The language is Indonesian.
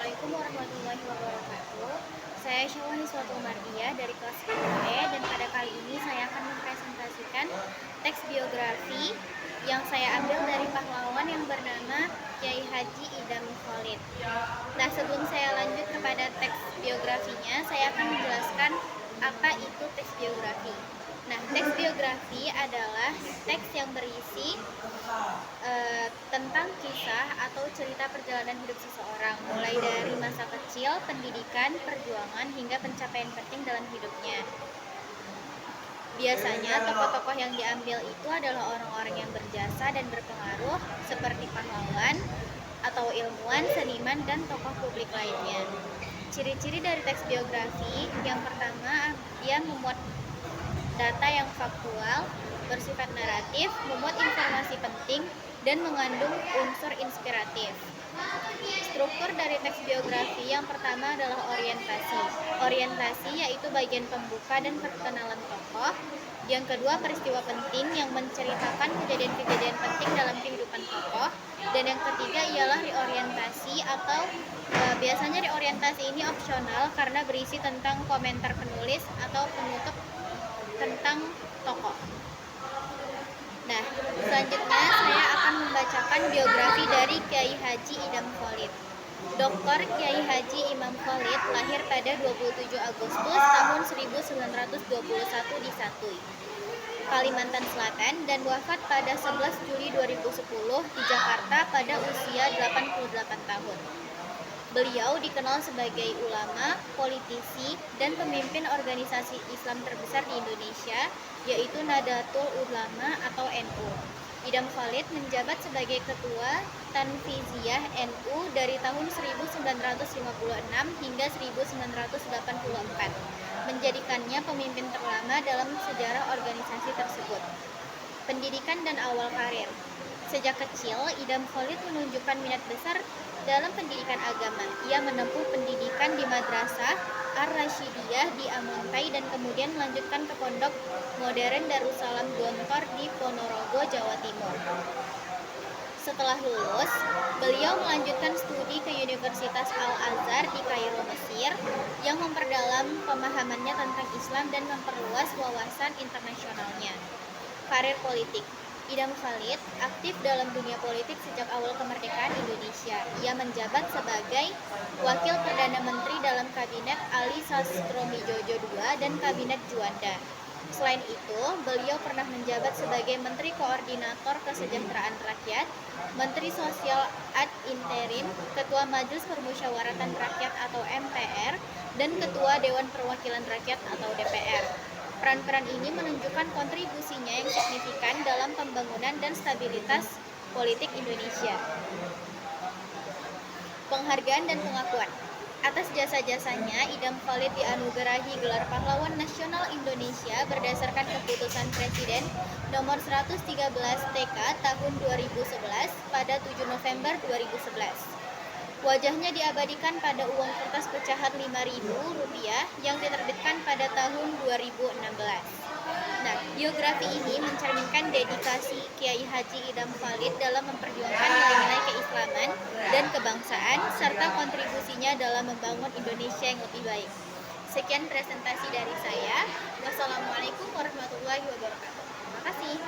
Assalamualaikum warahmatullahi wabarakatuh. Saya Syawani Suatu Mardiah dari kelas 10E dan pada kali ini saya akan mempresentasikan teks biografi yang saya ambil dari pahlawan yang bernama Kiai Haji Idam Khalid. Nah, sebelum saya lanjut kepada teks biografinya, saya akan menjelaskan apa itu teks biografi. Nah, teks biografi adalah teks yang berisi tentang kisah atau cerita perjalanan hidup seseorang, mulai dari masa kecil, pendidikan, perjuangan, hingga pencapaian penting dalam hidupnya. Biasanya tokoh-tokoh yang diambil itu adalah orang-orang yang berjasa dan berpengaruh seperti pahlawan atau ilmuwan, seniman, dan tokoh publik lainnya. Ciri-ciri dari teks biografi, yang pertama, dia memuat data yang faktual, bersifat naratif, memuat informasi penting, dan mengandung unsur inspiratif. Struktur dari teks biografi yang pertama adalah orientasi. Orientasi yaitu bagian pembuka dan perkenalan tokoh. Yang kedua, peristiwa penting yang menceritakan kejadian-kejadian penting dalam kehidupan tokoh. Dan yang ketiga ialah reorientasi atau biasanya reorientasi ini opsional karena berisi tentang komentar penulis atau penutup tentang tokoh. Nah, selanjutnya saya akan membacakan biografi dari Kiai Haji Idam Khalid. Dr. Kiai Haji Imam Khalid lahir pada 27 Agustus tahun 1921 di Satui, Kalimantan Selatan, dan wafat pada 11 Juli 2010 di Jakarta pada usia 88 tahun. Beliau dikenal sebagai ulama, politisi, dan pemimpin organisasi Islam terbesar di Indonesia, yaitu Nahdlatul Ulama atau NU. Idam Khalid menjabat sebagai Ketua Tanfiziyah NU dari tahun 1956 hingga 1984, menjadikannya pemimpin terlama dalam sejarah organisasi tersebut. Pendidikan dan awal karir. Sejak kecil, Idam Khalid menunjukkan minat besar dalam pendidikan agama. Ia menempuh pendidikan di Madrasah Ar-Rasyidiyah di Amuntai dan kemudian melanjutkan ke Pondok Modern Darussalam Gontor di Ponorogo, Jawa Timur. Setelah lulus, beliau melanjutkan studi ke Universitas Al-Azhar di Kairo, Mesir, yang memperdalam pemahamannya tentang Islam dan memperluas wawasan internasionalnya. Karir politik. Idam Khalid aktif dalam dunia politik sejak awal kemerdekaan Indonesia. Ia menjabat sebagai Wakil Perdana Menteri dalam Kabinet Ali Sastroamidjojo II dan Kabinet Juanda. Selain itu, beliau pernah menjabat sebagai Menteri Koordinator Kesejahteraan Rakyat, Menteri Sosial ad interim, Ketua Majelis Permusyawaratan Rakyat atau MPR, dan Ketua Dewan Perwakilan Rakyat atau DPR. Peran-peran ini menunjukkan kontribusinya yang signifikan dalam pembangunan dan stabilitas politik Indonesia. Penghargaan dan pengakuan. Atas jasa-jasanya, Idam Khalid dianugerahi gelar Pahlawan Nasional Indonesia berdasarkan keputusan Presiden nomor 113 TK tahun 2011 pada 7 November 2011. Wajahnya diabadikan pada uang kertas pecahan Rp5.000 yang diterbitkan pada tahun 2016. Nah, biografi ini mencerminkan dedikasi Kiai Haji Idam Khalid dalam memperjuangkan nilai-nilai keislaman dan kebangsaan serta kontribusinya dalam membangun Indonesia yang lebih baik. Sekian presentasi dari saya. Wassalamualaikum warahmatullahi wabarakatuh. Terima kasih.